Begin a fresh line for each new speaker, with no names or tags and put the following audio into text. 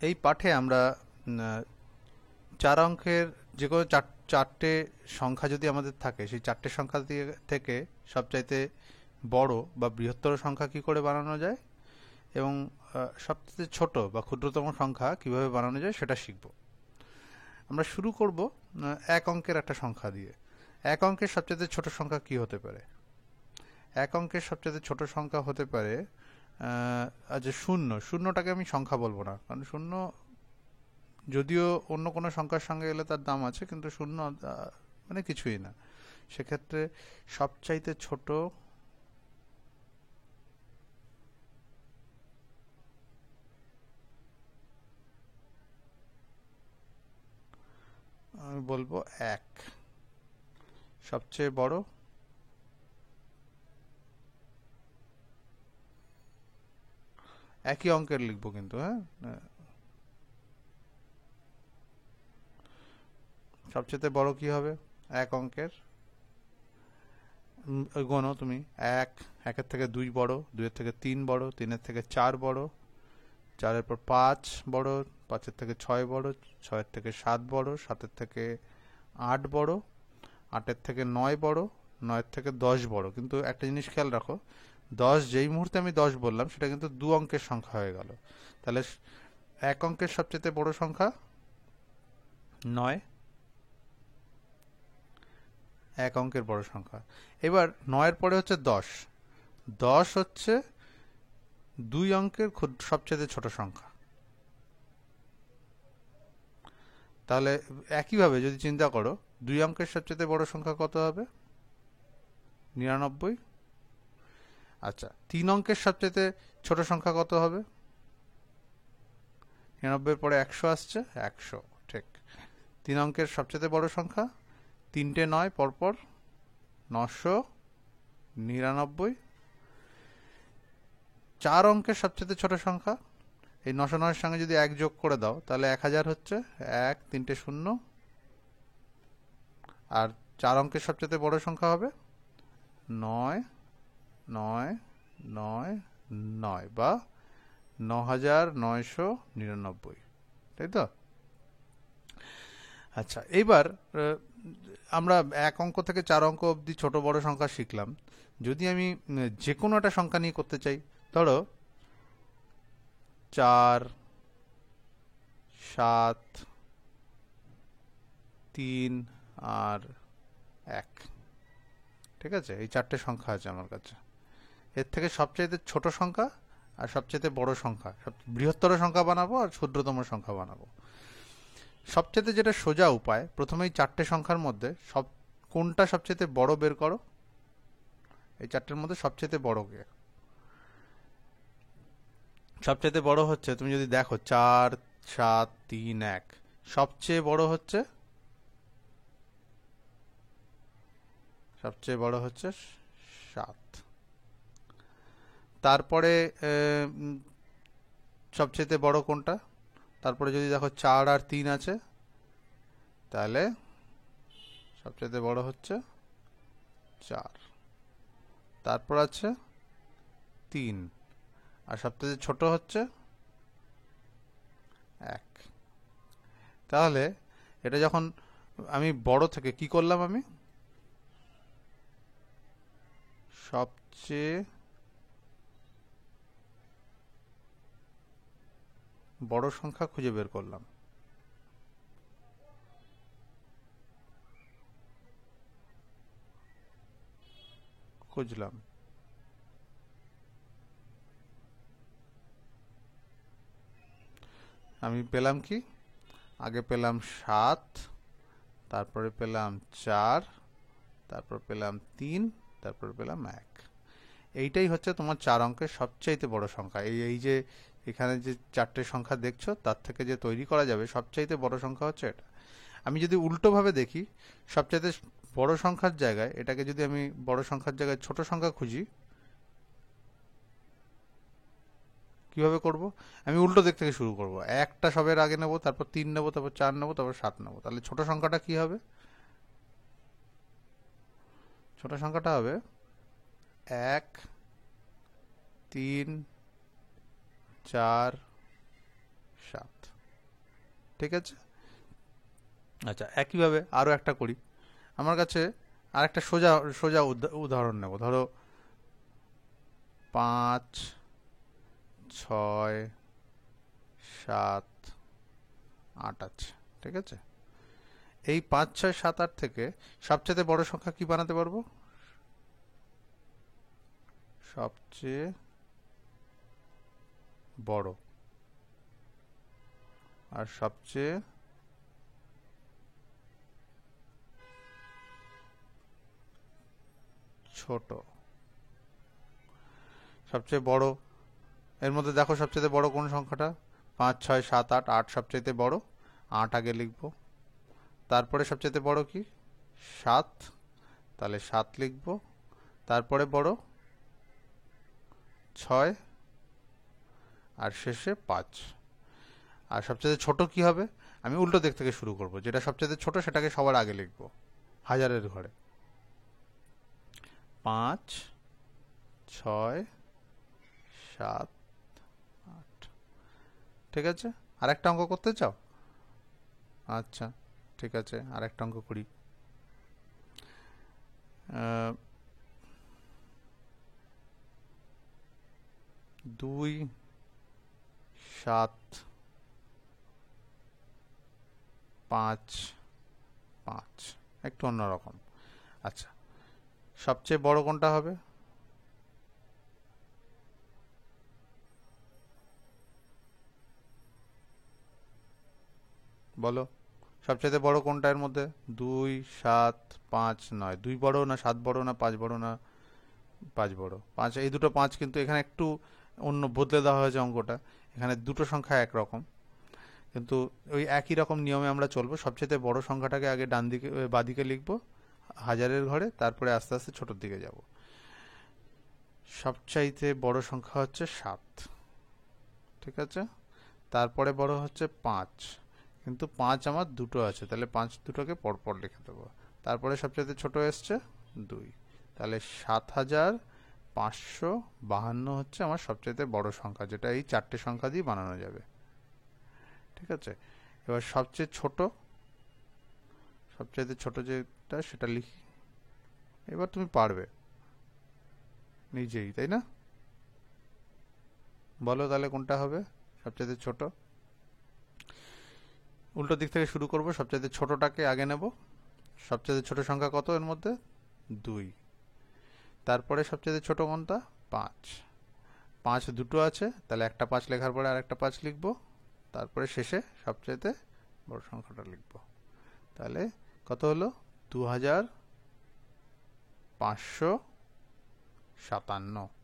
এই পাঠে আমরা চার অঙ্কের যে কোনো চারটে সংখ্যা যদি আমাদের থাকে, সেই চারটে সংখ্যা থেকে সবচাইতে বড় বা বৃহত্তর সংখ্যা কি করে বানানো যায়, এবং সবচেয়ে ছোট বা ক্ষুদ্রতম সংখ্যা কিভাবে বানানো যায় সেটা শিখব। আমরা শুরু করব এক অঙ্কের একটা সংখ্যা দিয়ে। এক অঙ্কের সবচেয়ে ছোট সংখ্যা কি হতে পারে? এক অঙ্কের সবচেয়ে ছোট সংখ্যা হতে পারে আচ্ছা, শূন্য। শূন্যটাকে আমি সংখ্যা বলবো না, কারণ শূন্য যদিও অন্য কোনো সংখ্যার সঙ্গে এলে তার দাম আছে, কিন্তু শূন্য মানে কিছুই না। সেক্ষেত্রে সবচাইতে ছোট আমি বলবো এক। সবচেয়ে বড় একই অঙ্কের লিখবো কিন্তু, হ্যাঁ। সবচেয়ে বড় কি হবে এক অঙ্কের? গোনো তুমি। এক, একের থেকে দুই বড়, দুইয়ের থেকে তিন বড়, তিনের থেকে চার বড়, চারের পর পাঁচ বড়, পাঁচের থেকে ছয় বড়, ছয়ের থেকে সাত বড়, সাতের থেকে আট বড়, আটের থেকে নয় বড়, নয়ের থেকে 10 বড়। কিন্তু একটা জিনিস খেয়াল রাখো, 10 যেই মুহূর্তে আমি 10 বললাম সেটা কিন্তু দু অঙ্কের সংখ্যা হয়ে গেল। তাহলে এক অঙ্কের সবচেয়ে বড় সংখ্যা 9, এক অঙ্কের বড় সংখ্যা। এবার 9-এর পরে হচ্ছে 10। 10 হচ্ছে দুই অঙ্কের সবচেয়ে ছোট সংখ্যা। তাহলে একইভাবে যদি চিন্তা করো, দুই অঙ্কের সবচেয়ে বড় সংখ্যা কত হবে? 99। আচ্ছা, তিন অঙ্কের সবচেয়ে ছোট সংখ্যা কত হবে? 99-এর পরে 100 আসছে, 100। ঠিক। তিন অঙ্কের সবচেয়ে বড় সংখ্যা, তিনটে নয় পরপর, 999। চার অঙ্কের সবচেয়ে ছোট সংখ্যা, এই 909-এর সঙ্গে যদি 1 যোগ করে দাও তাহলে 1000 হচ্ছে। এক, তিনটে শূন্য। আর চার অঙ্কের সবচেয়ে বড় সংখ্যা হবে 9, 9, 9, 9 বা 9999। তাই তো? আচ্ছা, এইবার আমরা এক অঙ্ক থেকে চার অঙ্ক অবধি ছোট বড় সংখ্যা শিখলাম। যদি আমি যে কোনো একটা সংখ্যা নিয়ে করতে চাই, ধরো 4, 7, 3 আর 1। ঠিক আছে, এই চারটে সংখ্যা আছে আমার কাছে। এর থেকে সবচাইতে ছোট সংখ্যা আর সবচাইতে বড় সংখ্যা, বৃহত্তর সংখ্যা বানাবো আর ক্ষুদ্রতম সংখ্যা বানাবো। সবচেয়ে যেটা সোজা উপায়, প্রথমেই চারটে সংখ্যার মধ্যে কোনটা সবচেয়ে বড় বের করো। এই চারটের মধ্যে সবচেয়ে বড় কে? সবচেয়ে বড় হচ্ছে, তুমি যদি দেখো 4, 7, 3, 1, সবচেয়ে বড় হচ্ছে, সবচেয়ে বড় হচ্ছে 7। তারপরে সবচেয়ে বড় কোনটা? তারপরে যদি দেখো 4 আর 3 আছে, তাহলে সবচেয়ে বড় হচ্ছে 4। তারপর আছে 3, আর সবচেয়ে ছোট হচ্ছে 1। তাহলে এটা যখন আমি বড় থেকে কি করলাম, আমি সবচেয়ে বড় সংখ্যা খুঁজে বের করলাম। খুঁজলাম, আমি পেলাম কি? আগে পেলাম 7, তারপরে পেলাম 4, তারপর পেলাম 3, তারপর পেলাম 1। এইটাই হচ্ছে তোমার চার অঙ্কের সবচাইতে বড় সংখ্যা। এই এই যে এখানে যে চারটে সংখ্যা দেখছো, তার থেকে যে তৈরি করা যাবে সবচাইতে বড় সংখ্যা হচ্ছে এটা। আমি যদি উল্টোভাবে দেখি, সবচাইতে বড় সংখ্যার জায়গায় এটাকে যদি আমি বড় সংখ্যার জায়গায় ছোট সংখ্যা খুঁজি, কিভাবে করব? আমি উল্টো দিক থেকে শুরু করব। একটা সবের আগে নেব, তারপর 3 নেব, তারপর 4 নেব, তারপর 7 নেব। তাহলে ছোট সংখ্যাটা কি হবে? ছোট সংখ্যাটা হবে 1, 3, 4, 7। ঠিক আছে। আচ্ছা, একইভাবে আরো একটা করি। আমার কাছে আর একটা সোজা সোজা উদাহরণ নেব। ধরো 5, 6, 7, 8 আছে। ঠিক আছে। এই 5, 6, 7, 8 থেকে সবচেয়ে বড় সংখ্যা কি বানাতে পারবো? সবচেয়ে বড় আর সবচেয়ে ছোট। সবচেয়ে বড় এর মধ্যে দেখো সবচেয়ে বড় কোন সংখ্যাটা? 5, 6, 7, 8। 8 সবচেয়ে বড়, 8 আগে লিখবো। তারপরে সবচেয়ে বড় কি? 7, তাহলে 7 লিখবো। তারপরে বড় 6 আর শেষে 5। আর সবচেয়ে ছোট কি হবে? আমি উল্টো দিক থেকে শুরু করব, যেটা সবচেয়ে ছোট সেটাকে সবার আগে লিখবো হাজারের ঘরে। 5, 6, 7, 8। ঠিক আছে। আর একটা অঙ্ক করতে চাও? আচ্ছা, ঠিক আছে, আর একটা অঙ্ক করি। 2, 7, 5, 5। একটু অন্যরকম। আচ্ছা, সবচেয়ে বড় কোনটা হবে? বলো, সবচেয়ে বড় কোনটা এর মধ্যে? 2, 7, 5 নয়। 2 বড় না 7 বড় না 5 বড় না 5 বড়? 5, এই দুটো 5, কিন্তু এখানে একটু অন্য বদলে দেওয়া হয়েছে অঙ্কটা। এখানে দুটো সংখ্যা একরকম, কিন্তু ওই একই রকম নিয়মে আমরা চলবো। সবচেয়ে বড় সংখ্যাটাকে আগে ডান দিকে বাদিকে লিখবো হাজারের ঘরে, তারপরে আস্তে আস্তে ছোটোর দিকে যাব। সবচাইতে বড় সংখ্যা হচ্ছে 7। ঠিক আছে। তারপরে বড় হচ্ছে 5, কিন্তু 5 আমার দুটো আছে, তাহলে 5 দুটোকে পরপর লিখে দেবো। তারপরে সবচেয়ে ছোট এসছে 2, তাহলে 7552 হচ্ছে আমার সবচেয়ে বড় সংখ্যা, যেটা এই 4টে সংখ্যা দিয়ে বানানো যাবে। ঠিক আছে। এবার সবচেয়ে ছোট যেটা সেটা লিখি। এবার তুমি পারবে নিজেই, তাই না? বলো তাহলে কোনটা হবে সবচেয়ে ছোট? উল্টো দিক থেকে শুরু করব। সবচেয়ে ছোটটাকে আগে নেব। সবচেয়ে ছোট সংখ্যা কত এর মধ্যে? 2। তারপরে সবচেয়ে ছোট কোনটা? 5। 5 দুটো আছে, তাহলে একটা 5 লেখার পরে আর একটা 5 লিখবো। তারপরে শেষে সবচেয়ে বড় সংখ্যাটা লিখবো। তাহলে কত হলো? 2557।